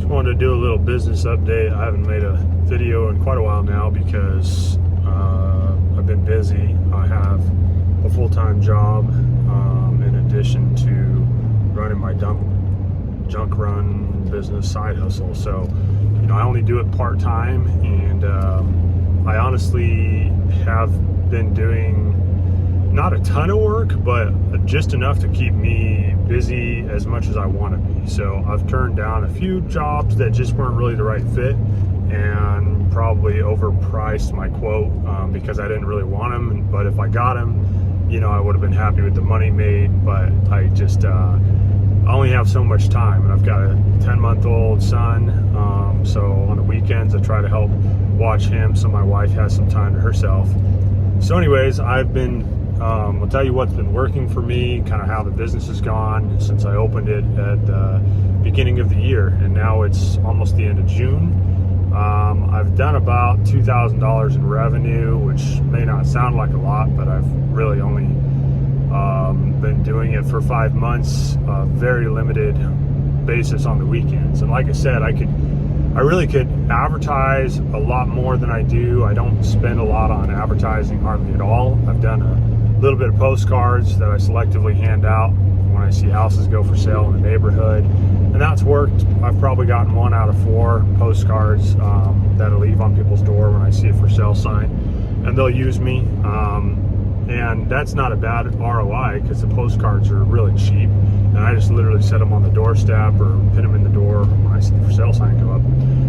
wanted to do a little business update. I haven't made a video in quite a while now because I've been busy. I have a full-time job in addition to running my junk run business side hustle. So, I only do it part-time, and I honestly have been doing not a ton of work, but just enough to keep me busy as much as I want to be. So I've turned down a few jobs that just weren't really the right fit, and probably overpriced my quote because I didn't really want them. But if I got them, I would have been happy with the money made. But I just I only have so much time, and I've got a 10-month-old son. So on the weekends I try to help watch him, so my wife has some time to herself. So anyways, I've been I'll tell you what's been working for me, kind of how the business has gone since I opened it at the beginning of the year, and now it's almost the end of June. I've done about $2,000 in revenue, which may not sound like a lot, but I've really only been doing it for 5 months, very limited basis on the weekends. And like I said, I really could advertise a lot more than I do. I don't spend a lot on advertising, hardly at all. I've done a little bit of postcards that I selectively hand out when I see houses go for sale in the neighborhood, and that's worked. I've probably gotten 1 out of 4 postcards that I leave on people's door when I see a for sale sign, and they'll use me. And that's not a bad ROI because the postcards are really cheap, and I just literally set them on the doorstep or pin them in the door when I see the for sale sign go up.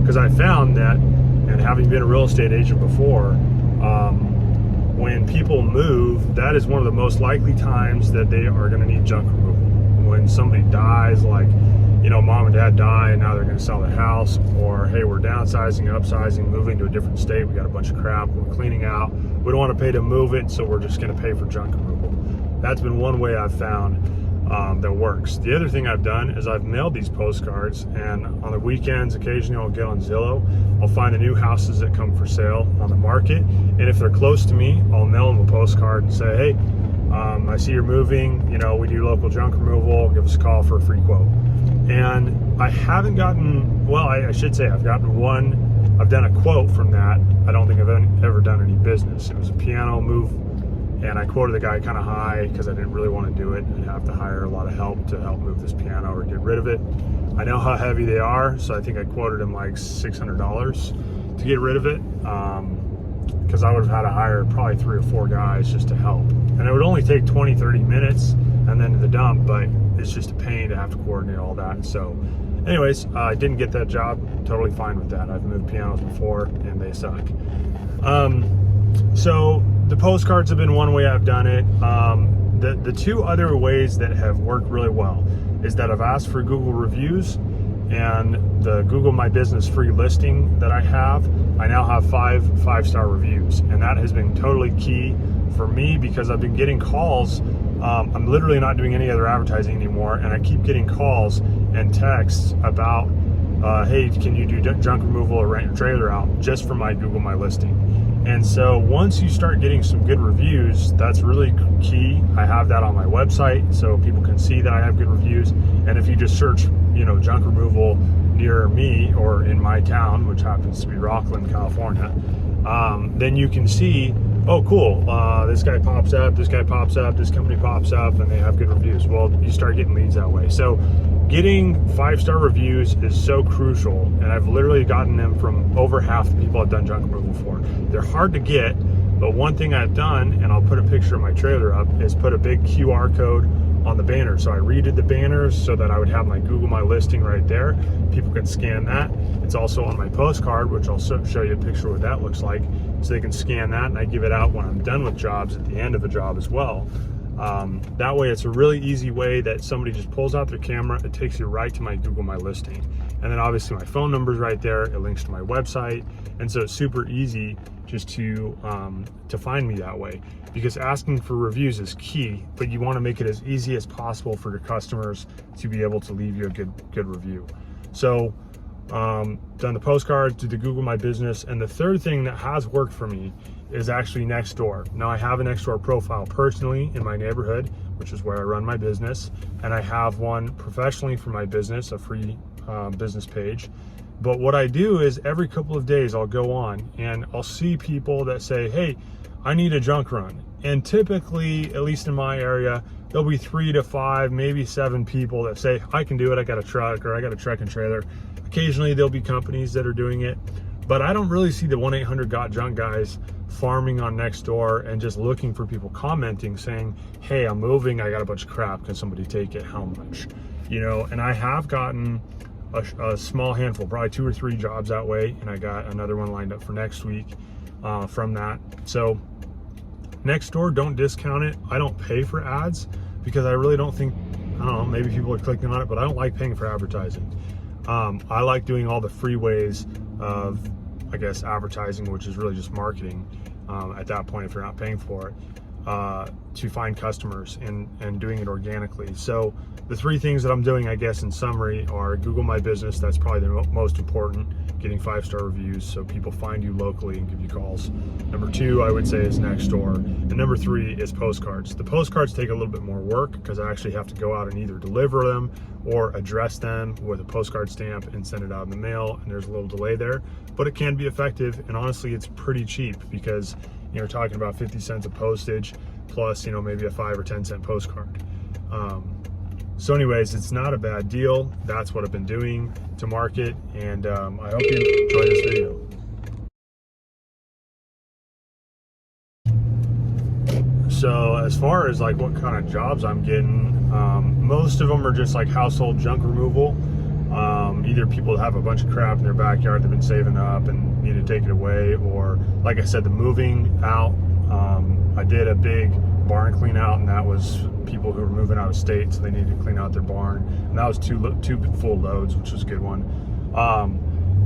Because I found that, and having been a real estate agent before, when people move, that is one of the most likely times that they are going to need junk removal. When somebody dies, like, mom and dad die and now they're going to sell the house, or hey, we're downsizing, upsizing, moving to a different state, we got a bunch of crap we're cleaning out, we don't want to pay to move it, so we're just going to pay for junk removal. That's been one way I've found that works. The other thing I've done is I've mailed these postcards, and on the weekends occasionally I'll get on Zillow, I'll find the new houses that come for sale on the market, and if they're close to me, I'll mail them a postcard and say, hey, I see you're moving, we do local junk removal, give us a call for a free quote. And I haven't gotten, well, I should say I've gotten one, I've done a quote from that. I don't think I've ever done any business. It was a piano move, and I quoted the guy kind of high because I didn't really want to do it and have to hire a lot of help to help move this piano or get rid of it. I know how heavy they are, so I think I quoted him like $600 to get rid of it, because I would have had to hire probably 3 or 4 guys just to help. And it would only take 20-30 minutes and then to the dump, but it's just a pain to have to coordinate all that. So anyways, I didn't get that job. Totally fine with that. I've moved pianos before and they suck. So the postcards have been one way I've done it. The 2 other ways that have worked really well is that I've asked for Google reviews, and the Google My Business free listing that I have, I now have 5 5-star reviews, and that has been totally key for me because I've been getting calls. I'm literally not doing any other advertising anymore, and I keep getting calls and texts about, hey, can you do junk removal or rent your trailer out, just for my Google My Listing. And so once you start getting some good reviews, that's really key. I have that on my website so people can see that I have good reviews. And if you just search, junk removal near me or in my town, which happens to be Rockland, California, then you can see, oh, cool, this guy pops up, this company pops up, and they have good reviews. Well, you start getting leads that way. So getting 5-star reviews is so crucial, and I've literally gotten them from over half the people I've done junk removal for. They're hard to get, but one thing I've done, and I'll put a picture of my trailer up, is put a big QR code on the banner. So I redid the banners so that I would have my Google My Listing right there. People can scan that. It's also on my postcard, which I'll show you a picture of what that looks like, so they can scan that, and I give it out when I'm done with jobs at the end of a job as well. That way it's a really easy way that somebody just pulls out their camera, it takes you right to my Google My Listing. And then obviously my phone number's right there, it links to my website, and so it's super easy just to find me that way, because asking for reviews is key, but you want to make it as easy as possible for your customers to be able to leave you a good review. So done the postcards, do the Google My Business, and the third thing that has worked for me is actually Nextdoor. Now I have a Nextdoor profile personally in my neighborhood, which is where I run my business, and I have one professionally for my business, a free business page. But what I do is every couple of days I'll go on and I'll see people that say, hey, I need a junk run. And typically, at least in my area, there'll be 3 to 5, maybe 7 people that say, I can do it, I got a truck, or I got a truck and trailer. Occasionally there'll be companies that are doing it, but I don't really see the 1-800-GOT-JUNK guys farming on Nextdoor and just looking for people commenting saying, hey, I'm moving, I got a bunch of crap, can somebody take it, how much? You know, and I have gotten a small handful, probably 2 or 3 jobs that way, and I got another one lined up for next week from that. So Nextdoor, don't discount it. I don't pay for ads because I really don't think, I don't know, maybe people are clicking on it, but I don't like paying for advertising. I like doing all the free ways of, I guess, advertising, which is really just marketing at that point if you're not paying for it, to find customers and doing it organically. So the 3 things that I'm doing, I guess, in summary are Google My Business. That's probably the most important, getting 5-star reviews so people find you locally and give you calls. Number 2, I would say, is Nextdoor. And number 3 is postcards. The postcards take a little bit more work because I actually have to go out and either deliver them or address them with a postcard stamp and send it out in the mail, and there's a little delay there, but it can be effective. And honestly, it's pretty cheap because you're talking about 50 cents of postage plus, you know, maybe a 5 or 10 cent postcard. So anyways, it's not a bad deal. That's what I've been doing to market, and I hope you enjoy this video. So as far as like what kind of jobs I'm getting, most of them are just like household junk removal. Either people that have a bunch of crap in their backyard they've been saving up and need to take it away, or like I said, the moving out. I did a big barn clean out, and that was people who were moving out of state, so they needed to clean out their barn, and that was two full loads, which was a good one.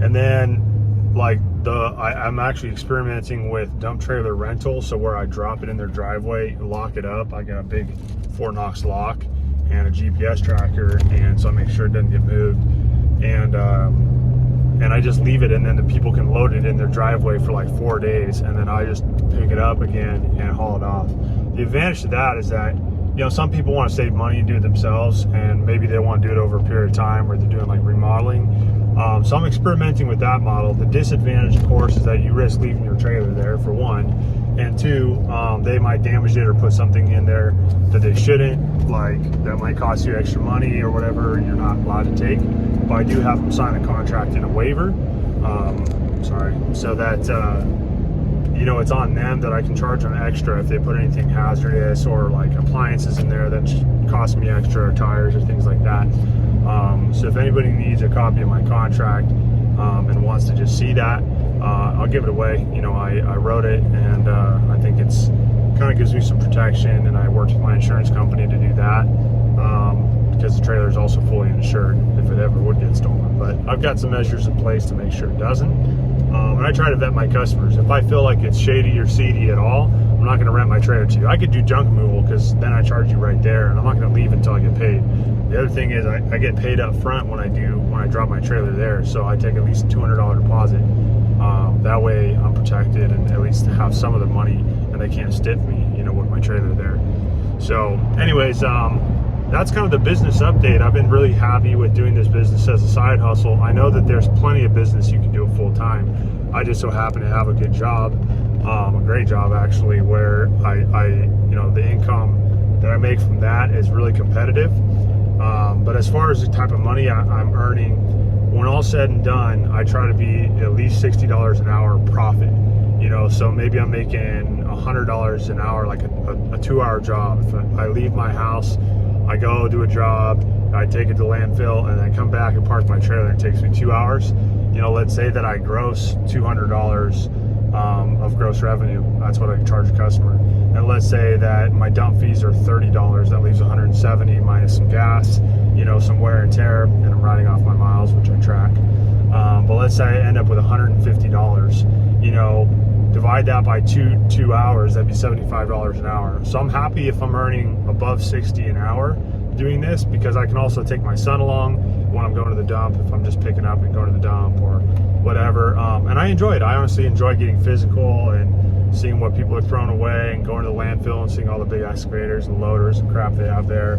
And then like I'm actually experimenting with dump trailer rental, so where I drop it in their driveway, lock it up. I got a big Fort Knox lock and a GPS tracker, and so I make sure it doesn't get moved, and I just leave it, and then the people can load it in their driveway for like 4 days, and then I just pick it up again and haul it off. The advantage to that is that, you know, some people want to save money and do it themselves, and maybe they want to do it over a period of time where they're doing like remodeling. So I'm experimenting with that model. The disadvantage, of course, is that you risk leaving your trailer there, for one, and 2, they might damage it or put something in there that they shouldn't, like that might cost you extra money or whatever you're not allowed to take. But I do have them sign a contract and a waiver, so that you know, it's on them that I can charge them extra if they put anything hazardous or like appliances in there that cost me extra, or tires or things like that. So if anybody needs a copy of my contract and wants to just see that, I'll give it away. You know, I wrote it, and I think it's kind of gives me some protection, and I worked with my insurance company to do that, because the trailer is also fully insured if it ever would get stolen. But I've got some measures in place to make sure it doesn't. And I try to vet my customers. If I feel like it's shady or seedy at all, I'm not going to rent my trailer to you. I could do junk removal because then I charge you right there, and I'm not going to leave until I get paid. The other thing is I get paid up front when I drop my trailer there, so I take at least $200 deposit. That way I'm protected and at least have some of the money, and they can't stiff me, you know, with my trailer there. So anyways, that's kind of the business update. I've been really happy with doing this business as a side hustle. I know that there's plenty of business you can do it full time. I just so happen to have a good job, a great job actually, where I you know, the income that I make from that is really competitive. But as far as the type of money I'm earning, when all said and done, I try to be at least $60 an hour profit. You know, so maybe I'm making $100 an hour, like a 2-hour job. If I leave my house, I go do a job, I take it to landfill, and then come back and park my trailer. It takes me 2 hours. You know, let's say that I gross $200 of gross revenue. That's what I charge a customer. And let's say that my dump fees are $30. That leaves $170 minus some gas, you know, some wear and tear, and I'm writing off my miles, which I track. But let's say I end up with $150. You know, divide that by two hours, that'd be $75 an hour. So I'm happy if I'm earning above $60 an hour doing this, because I can also take my son along when I'm going to the dump, if I'm just picking up and going to the dump or whatever. And I enjoy it. I honestly enjoy getting physical and seeing what people are throwing away and going to the landfill and seeing all the big excavators and loaders and crap they have there.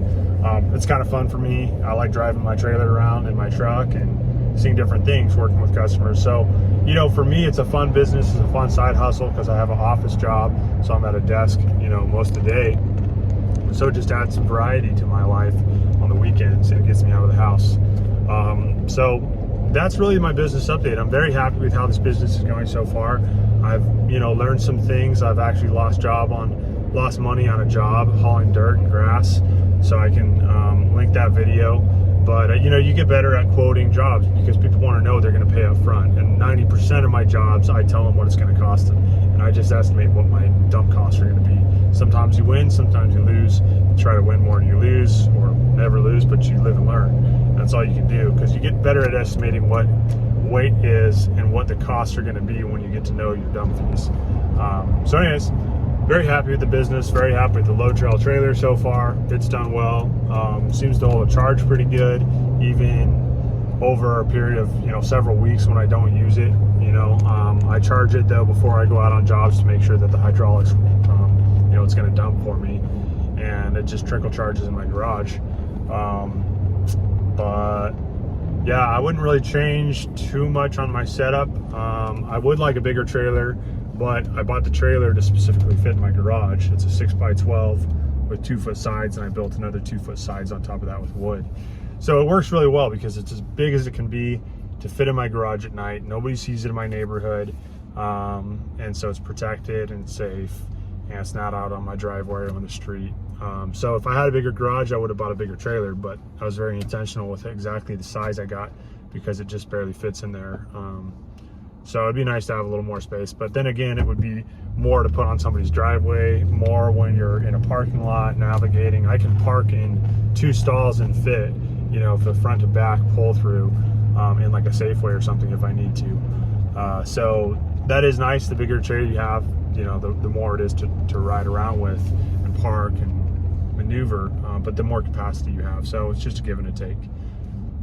It's kind of fun for me. I like driving my trailer around in my truck and seeing different things, working with customers. So, you know, for me, it's a fun business. It's a fun side hustle because I have an office job. So I'm at a desk, you know, most of the day. So it just adds some variety to my life on the weekends, and it gets me out of the house. So that's really my business update. I'm very happy with how this business is going so far. I've, you know, learned some things. I've actually lost money on a job hauling dirt and grass, so I can link that video. But you know, you get better at quoting jobs because people want to know they're going to pay up front. And 90% of my jobs, I tell them what it's going to cost them, and I just estimate what my dump costs are going to be. Sometimes you win, sometimes you lose. You try to win more than you lose, or never lose, but you live and learn. That's all you can do, because you get better at estimating what weight is and what the costs are going to be when you get to know your dump fees. So anyways, very happy with the business, very happy with the Load Trail trailer so far. It's done well. Seems to hold a charge pretty good, even over a period of, you know, several weeks when I don't use it. You know, I charge it though before I go out on jobs to make sure that the hydraulics, you know, it's going to dump for me, and it just trickle charges in my garage. But yeah, I wouldn't really change too much on my setup. I would like a bigger trailer, but I bought the trailer to specifically fit my garage. It's a 6x12 with 2-foot sides, and I built another 2-foot sides on top of that with wood. So it works really well because it's as big as it can be to fit in my garage at night. Nobody sees it in my neighborhood, and so it's protected and safe, and it's not out on my driveway or on the street. So if I had a bigger garage, I would have bought a bigger trailer, but I was very intentional with exactly the size I got because it just barely fits in there. So it'd be nice to have a little more space, but then again, it would be more to put on somebody's driveway, more when you're in a parking lot navigating. I can park in 2 stalls and fit, you know, the front to back pull through in like a Safeway or something if I need to. So that is nice. The bigger trailer you have, you know, the more it is to ride around with and park and maneuver, but the more capacity you have. So it's just a give and a take.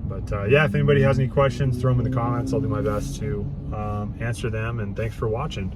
But yeah, if anybody has any questions, throw them in the comments. I'll do my best to answer them, and thanks for watching.